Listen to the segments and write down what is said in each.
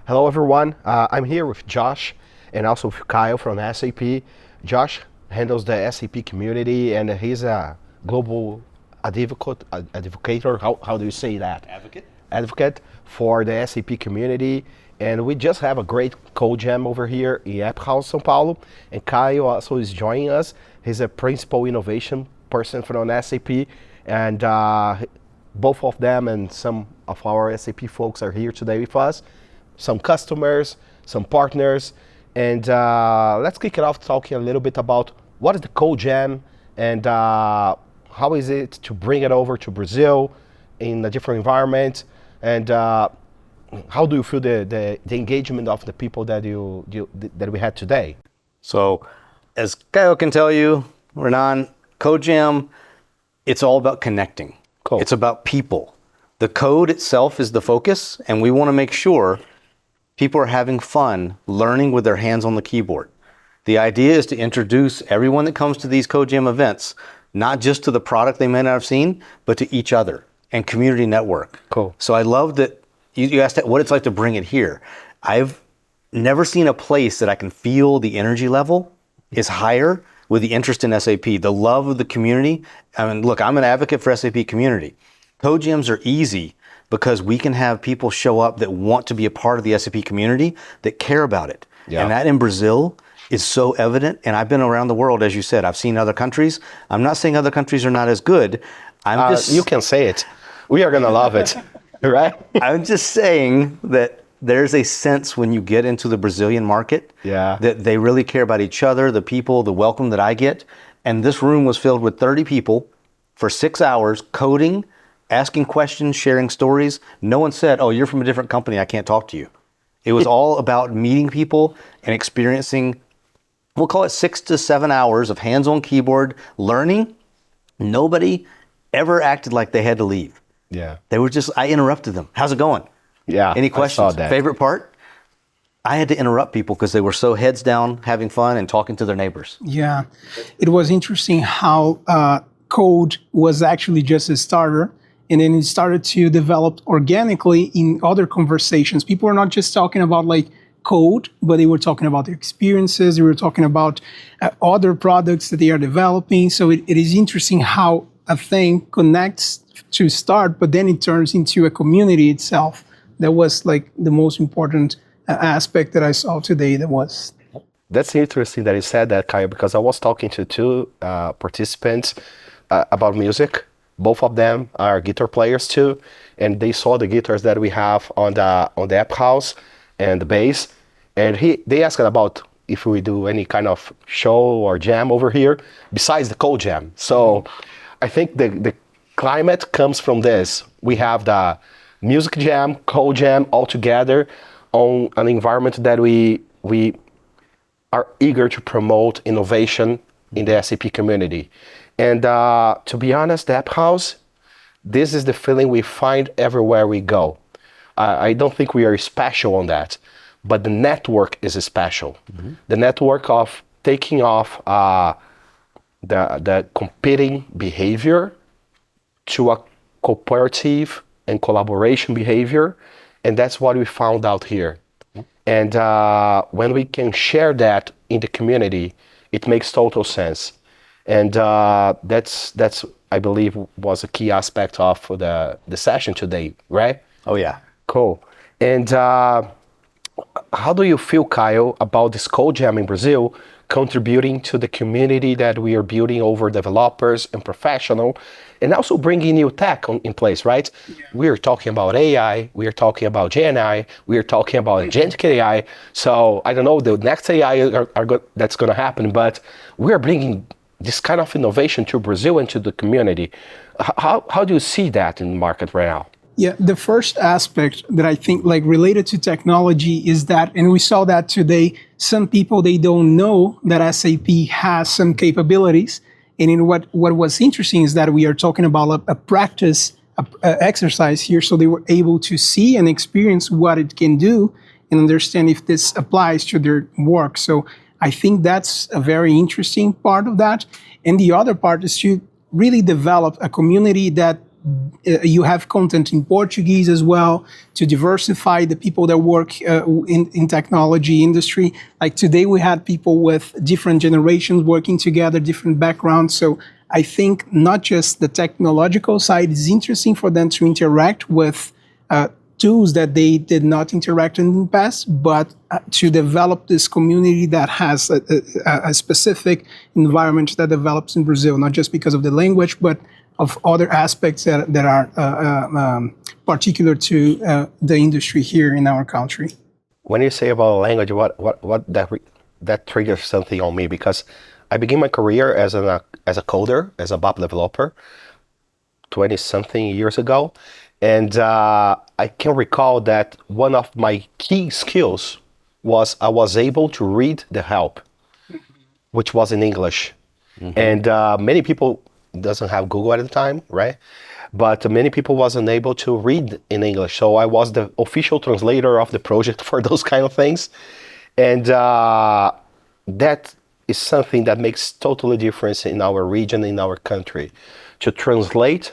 Hello, everyone. I'm here with Josh and also with Kyle from SAP. Josh handles the SAP community, and he's a global advocator. How do you say that? Advocate for the SAP community. And we just have a great code jam over here in AppHaus, São Paulo. And Kyle also is joining us. He's a principal innovation person from SAP. And both of them and some of our SAP folks are here today with us. Some customers, some partners. And let's kick it off talking a little bit about what is the code jam and how is it to bring it over to Brazil in a different environment, and how do you feel the engagement of the people that that we had today? So, as Kyle can tell you, Renan, Code Jam, it's all about connecting. Cool. It's about people. The code itself is the focus, and we want to make sure people are having fun learning with their hands on the keyboard. The idea is to introduce everyone that comes to these Code Jam events, not just to the product they may not have seen, but to each other and community network. Cool. So I love that you asked what it's like to bring it here. I've never seen a place that I can feel the energy level is higher with the interest in SAP, the love of the community. I mean, look, I'm an advocate for SAP community. Code Jams are easy because we can have people show up that want to be a part of the SAP community, that care about it. Yeah. And that in Brazil is so evident. And I've been around the world, as you said. I've seen other countries. I'm not saying other countries are not as good. You can say it. We are going to love it, right? I'm just saying that there's a sense when you get into the Brazilian market that they really care about each other, the people, the welcome that I get. And this room was filled with 30 people for 6 hours coding, asking questions, sharing stories. No one said, oh, you're from a different company, I can't talk to you. It was all about meeting people and experiencing, we'll call it 6 to 7 hours of hands-on keyboard learning. Nobody ever acted like they had to leave. Yeah. They were just, I interrupted them. How's it going? Yeah. Any questions? I saw that. Favorite part? I had to interrupt people because they were so heads down, having fun and talking to their neighbors. Yeah. It was interesting how code was actually just a starter, and then it started to develop organically in other conversations. People were not just talking about like code, but they were talking about their experiences. They were talking about other products that they are developing. So it is interesting how a thing connects to start, but then it turns into a community itself. That was like the most important aspect that I saw today. That's interesting that you said that, Kyle, because I was talking to two participants about music. Both of them are guitar players too, and they saw the guitars that we have on the AppHaus and the bass, and they asked about if we do any kind of show or jam over here besides the code jam. So I think the climate comes from this. We have the music jam, code jam all together on an environment that we are eager to promote innovation in the SAP community. And to be honest, the AppHaus, this is the feeling we find everywhere we go. I don't think we are special on that, but the network is special. Mm-hmm. The network of taking off the competing behavior to a cooperative and collaboration behavior, and that's what we found out here. And when we can share that in the community, it makes total sense. And that's I believe was a key aspect of the session today, right? Oh yeah. Cool. And how do you feel, Kyle, about this code jam in Brazil contributing to the community that we are building over developers and professional, and also bringing new tech in place, right? Yeah. We are talking about AI, we are talking about GenAI, we are talking about agentic AI. So I don't know the next AI that's going to happen, but we are bringing this kind of innovation to Brazil and to the community. How do you see that in the market right now? Yeah, the first aspect that I think like related to technology is that, and we saw that today, some people, they don't know that SAP has some capabilities. And in what was interesting is that we are talking about a practice exercise here. So they were able to see and experience what it can do and understand if this applies to their work. So I think that's a very interesting part of that. And the other part is to really develop a community that you have content in Portuguese as well to diversify the people that work in technology industry. Like today, we had people with different generations working together, different backgrounds. So I think not just the technological side is interesting for them to interact with tools that they did not interact in the past, but to develop this community that has a specific environment that develops in Brazil, not just because of the language, but of other aspects that are particular to the industry here in our country. When you say about language, that triggers something on me, because I began my career as a coder, as a web developer, 20-something years ago. And I can recall that one of my key skills was I was able to read the help, which was in English. Mm-hmm. And many people doesn't have Google at the time, right? But many people wasn't able to read in English. So I was the official translator of the project for those kind of things. And that is something that makes totally difference in our region, in our country, to translate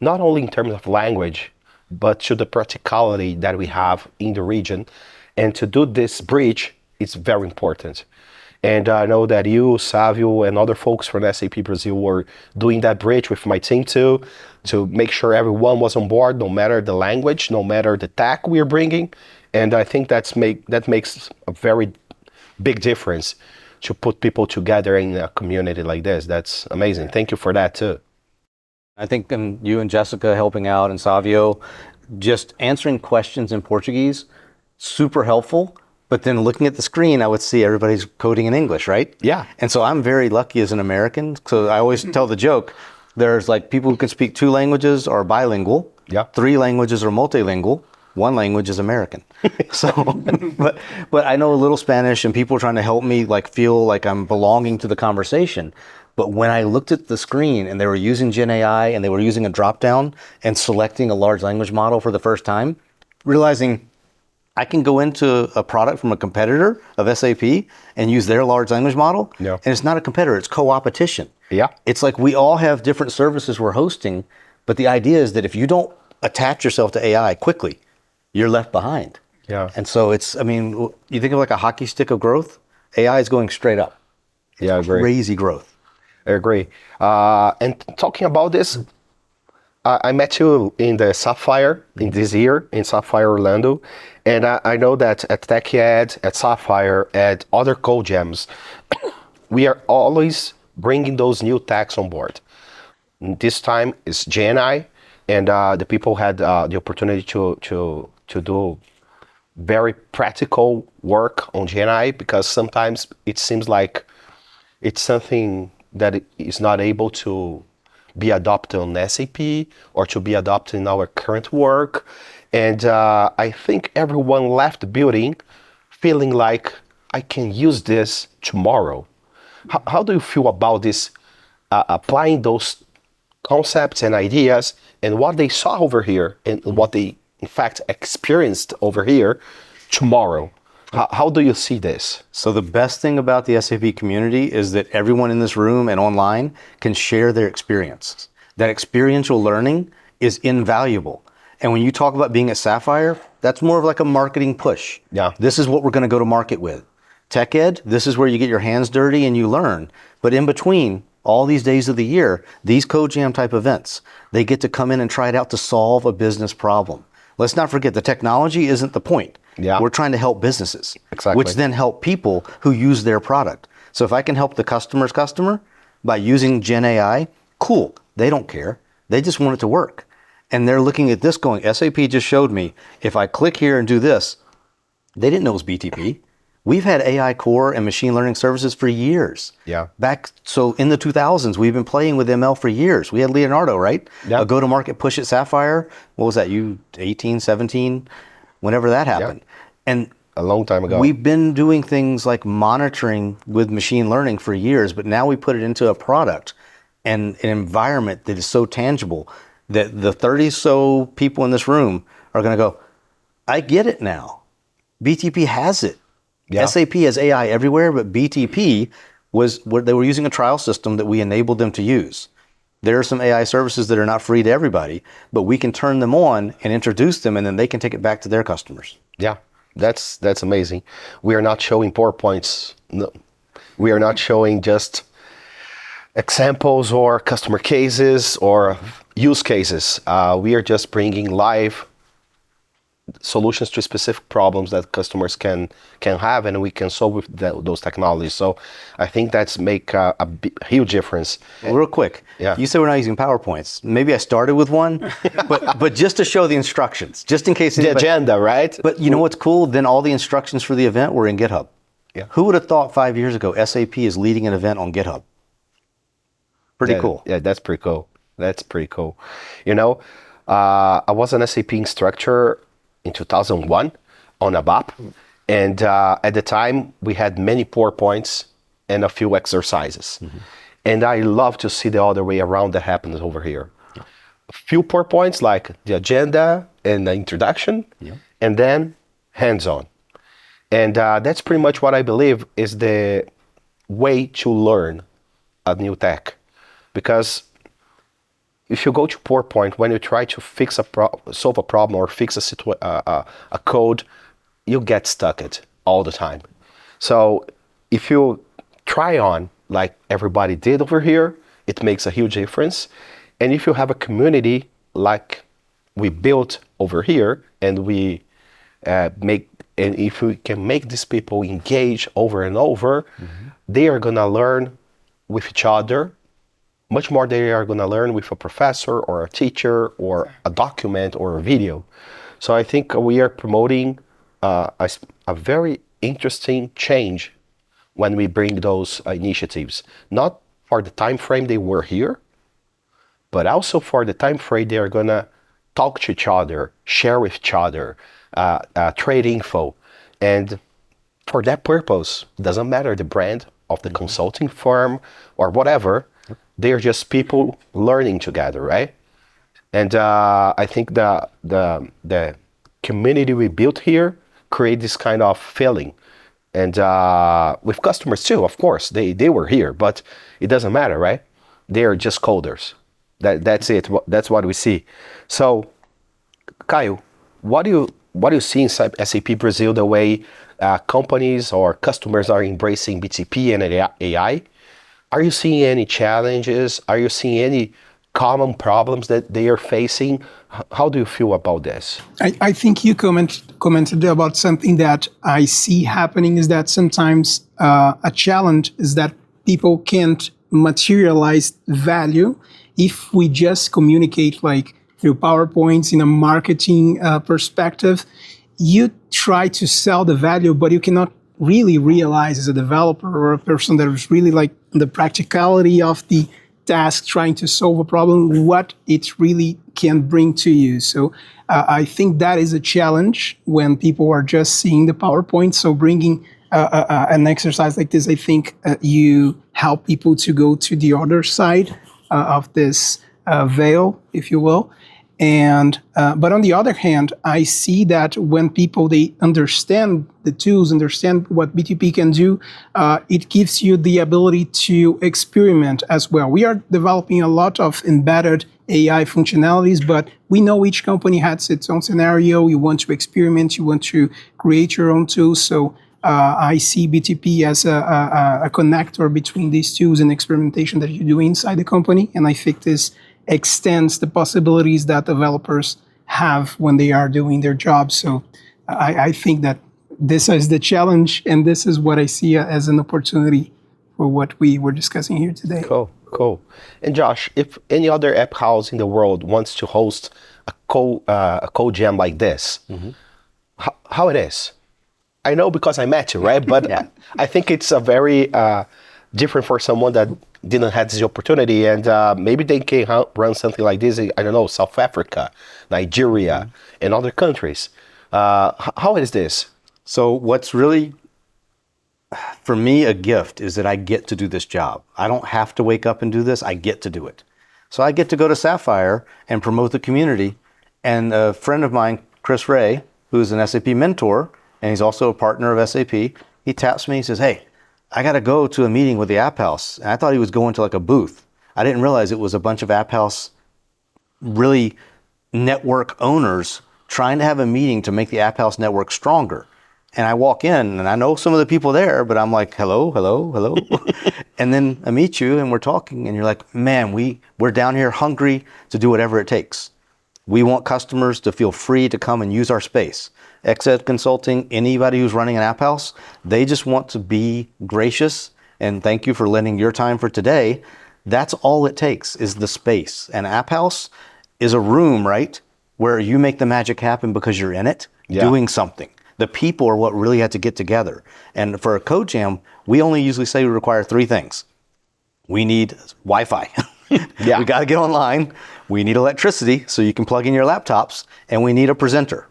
not only in terms of language, but to the practicality that we have in the region. And to do this bridge, it's very important. And I know that you, Savio, and other folks from SAP Brazil were doing that bridge with my team too, to make sure everyone was on board, no matter the language, no matter the tech we're bringing. And I think that makes a very big difference to put people together in a community like this. That's amazing. Thank you for that too. I think you and Jessica helping out, and Savio just answering questions in Portuguese, super helpful. But then looking at the screen, I would see everybody's coding in English, right? Yeah. And so I'm very lucky as an American. So I always tell the joke, there's like people who can speak 2 languages are bilingual, 3 languages are multilingual, 1 language is American. So, but I know a little Spanish, and people are trying to help me like feel like I'm belonging to the conversation. But when I looked at the screen and they were using Gen AI and they were using a drop down and selecting a large language model for the first time, realizing I can go into a product from a competitor of SAP and use their large language model. Yeah. And it's not a competitor, it's co-opetition. Yeah. It's like we all have different services we're hosting, but the idea is that if you don't attach yourself to AI quickly, you're left behind. Yeah. And so it's, I mean, you think of like a hockey stick of growth, AI is going straight up. It's I agree. Crazy growth. I agree. And talking about this, I met you in the Sapphire in this year, in Sapphire Orlando. And I know that at TechEd, at Sapphire, at other code jams, we are always bringing those new techs on board. This time it's Gen AI, and the people had the opportunity to do very practical work on Gen AI, because sometimes it seems like it's something that is not able to be adopted on SAP or to be adopted in our current work. And I think everyone left the building feeling like I can use this tomorrow. How do you feel about this, applying those concepts and ideas and what they saw over here and what they in fact experienced over here tomorrow? How do you see this? So the best thing about the SAP community is that everyone in this room and online can share their experience. That experiential learning is invaluable. And when you talk about being at Sapphire, that's more of like a marketing push. Yeah. This is what we're going to go to market with. TechEd, this is where you get your hands dirty and you learn. But in between, all these days of the year, these Code Jam type events, they get to come in and try it out to solve a business problem. Let's not forget, the technology isn't the point. Yeah. We're trying to help businesses, which then help people who use their product. So if I can help the customer's customer by using Gen AI, cool. They don't care. They just want it to work. And they're looking at this going, SAP just showed me, if I click here and do this, they didn't know it was BTP. We've had AI core and machine learning services for years. Yeah. So in the 2000s, we've been playing with ML for years. We had Leonardo, right? Yeah. A go-to-market push at Sapphire. What was that, 18, 17? Whenever that happened. Yeah. And a long time ago. We've been doing things like monitoring with machine learning for years, but now we put it into a product and an environment that is so tangible that the 30 so people in this room are going to go, I get it now. BTP has it. Yeah. SAP has AI everywhere, but BTP was where they were using a trial system that we enabled them to use. There are some AI services that are not free to everybody, but we can turn them on and introduce them, and then they can take it back to their customers. Yeah, that's amazing. We are not showing PowerPoints. No, we are not showing just examples or customer cases or use cases. We are just bringing live solutions to specific problems that customers can have, and we can solve with those technologies. So I think that's make a huge difference. Well, real quick, you said we're not using PowerPoints. Maybe I started with one, but just to show the instructions, just in case the agenda, right? But you know what's cool? Then all the instructions for the event were in GitHub. Yeah. Who would have thought 5 years ago SAP is leading an event on GitHub? Pretty cool. Yeah, that's pretty cool. That's pretty cool. You know, I was an SAP instructor in 2001 on ABAP. And at the time, we had many PowerPoints and a few exercises. Mm-hmm. And I love to see the other way around that happens over here. Yeah. A few PowerPoints, like the agenda and the introduction, and then hands-on. And that's pretty much what I believe is the way to learn a new tech. Because if you go to PowerPoint, when you try to fix solve a problem or fix a code, you get stuck it all the time. So if you try on like everybody did over here, it makes a huge difference. And if you have a community like we built over here, and we and if we can make these people engage over and over, they are gonna learn with each other. Much more they are going to learn with a professor or a teacher or a document or a video. So I think we are promoting a very interesting change when we bring those initiatives. Not for the time frame they were here, but also for the time frame they are going to talk to each other, share with each other, trade info. And for that purpose, it doesn't matter the brand of the consulting firm or whatever. They're just people learning together, right? And I think the community we built here create this kind of feeling. And with customers too, of course, they were here, but it doesn't matter, right? They're just coders. That's it. That's what we see. So, Caio, what do you see in SAP Brazil, the way companies or customers are embracing BTP and AI? Are you seeing any challenges? Are you seeing any common problems that they are facing? How do you feel about this? I think you commented about something that I see happening is that sometimes a challenge is that people can't materialize value if we just communicate like through PowerPoints in a marketing perspective. You try to sell the value, but you cannot really realize as a developer or a person that is really like the practicality of the task trying to solve a problem, what it really can bring to you. So I think that is a challenge when people are just seeing the PowerPoint. So bringing an exercise like this, I think you help people to go to the other side of this veil, if you will. And but on the other hand, I see that when people, they understand the tools, understand what BTP can do, it gives you the ability to experiment as well. We are developing a lot of embedded AI functionalities, but we know each company has its own scenario. You want to experiment, you want to create your own tools. So I see BTP as a connector between these tools and experimentation that you do inside the company. And I think this extends the possibilities that developers have when they are doing their jobs. So I think that this is the challenge, and this is what I see as an opportunity for what we were discussing here today. Cool. And Josh, if any other AppHaus in the world wants to host a code jam like this, how it is? I know because I met you, right? But I think it's a very different for someone that didn't have this opportunity, and maybe they can run something like this in, I don't know, South Africa, Nigeria, and other countries. How is this? So what's really, for me, a gift is that I get to do this job. I don't have to wake up and do this. I get to do it. So I get to go to Sapphire and promote the community. And a friend of mine, Chris Ray, who's an SAP mentor, and he's also a partner of SAP, he taps me, he says, hey, I got to go to a meeting with the AppHaus. And I thought he was going to like a booth. I didn't realize it was a bunch of AppHaus really network owners trying to have a meeting to make the AppHaus network stronger. And I walk in and I know some of the people there, but I'm like, hello, hello, hello. And then I meet you and we're talking and you're like, man, we're down here hungry to do whatever it takes. We want customers to feel free to come and use our space. XED Consulting, anybody who's running an AppHaus, they just want to be gracious and thank you for lending your time for today. That's all it takes is the space. And AppHaus is a room, right, where you make the magic happen because you're in it, doing something. The people are what really had to get together. And for a code jam, we only usually say we require 3 things. We need Wi-Fi. We got to get online. We need electricity so you can plug in your laptops. And we need a presenter.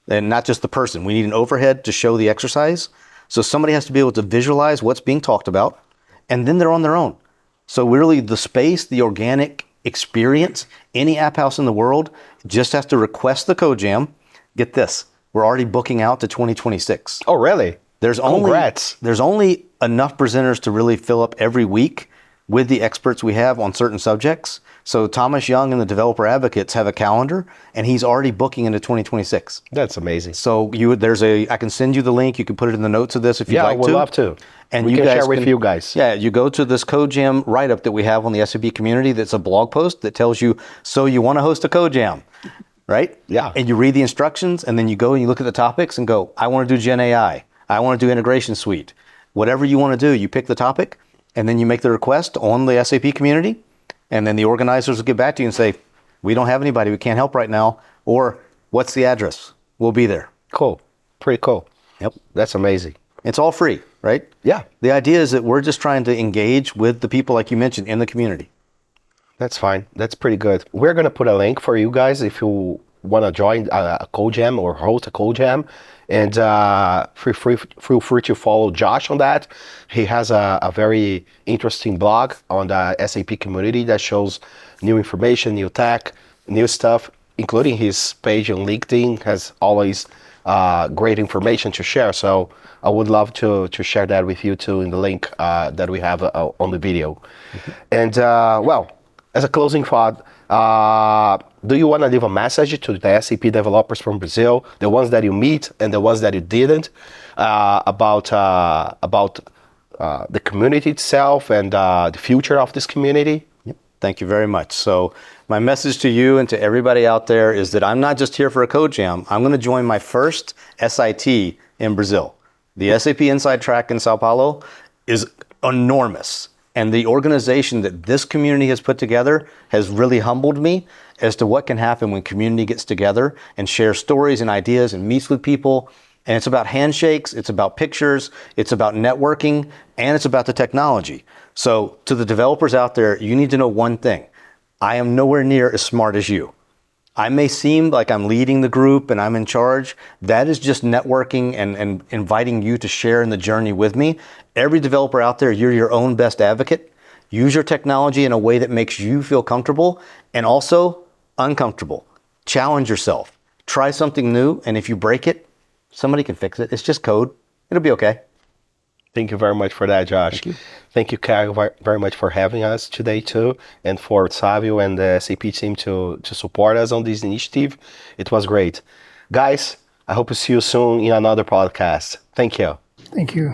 And not just the person. We need an overhead to show the exercise. So somebody has to be able to visualize what's being talked about. And then they're on their own. So really the space, the organic experience, any AppHaus in the world just has to request the code jam. Get this. We're already booking out to 2026. Oh, really? Congrats. There's only enough presenters to really fill up every week with the experts we have on certain subjects. So Thomas Young and the developer advocates have a calendar and he's already booking into 2026. That's amazing. So I can send you the link. You can put it in the notes of this if you'd like to. Yeah, I would love to. And we you can guys share with you guys. Yeah, you go to this Code Jam write-up that we have on the SAP community that's a blog post that tells you, so you want to host a Code Jam, right? Yeah. And you read the instructions and then you go and you look at the topics and go, I want to do Gen AI. I want to do Integration Suite. Whatever you want to do, you pick the topic and then you make the request on the SAP community and then the organizers will get back to you and say, we don't have anybody, we can't help right now, or what's the address? We'll be there. Cool. Pretty cool. Yep. That's amazing. It's all free, right? Yeah. The idea is that we're just trying to engage with the people, like you mentioned, in the community. That's fine. That's pretty good. We're going to put a link for you guys if you want to join a Code Jam or host a Code Jam. And feel free to follow Josh on that. He has a very interesting blog on the SAP community that shows new information, new tech, new stuff, including his page on LinkedIn has always great information to share. So I would love to share that with you too in the link that we have on the video. Mm-hmm. And well, as a closing thought, do you want to leave a message to the SAP developers from Brazil, the ones that you meet and the ones that you didn't, about the community itself and the future of this community? Yep. Thank you very much. So my message to you and to everybody out there is that I'm not just here for a Code Jam. I'm going to join my first SIT in Brazil. The SAP Inside Track in Sao Paulo is enormous. And the organization that this community has put together has really humbled me as to what can happen when community gets together and shares stories and ideas and meets with people. And it's about handshakes, it's about pictures, it's about networking, and it's about the technology. So to the developers out there, you need to know one thing. I am nowhere near as smart as you. I may seem like I'm leading the group and I'm in charge. That is just networking and inviting you to share in the journey with me. Every developer out there, you're your own best advocate. Use your technology in a way that makes you feel comfortable and also uncomfortable. Challenge yourself. Try something new, and if you break it, somebody can fix it. It's just code. It'll be okay. Thank you very much for that, Josh. Thank you. Thank you, Caio, very much for having us today too, and for Savio and the SAP team to support us on this initiative. It was great. Guys, I hope to see you soon in another podcast. Thank you. Thank you.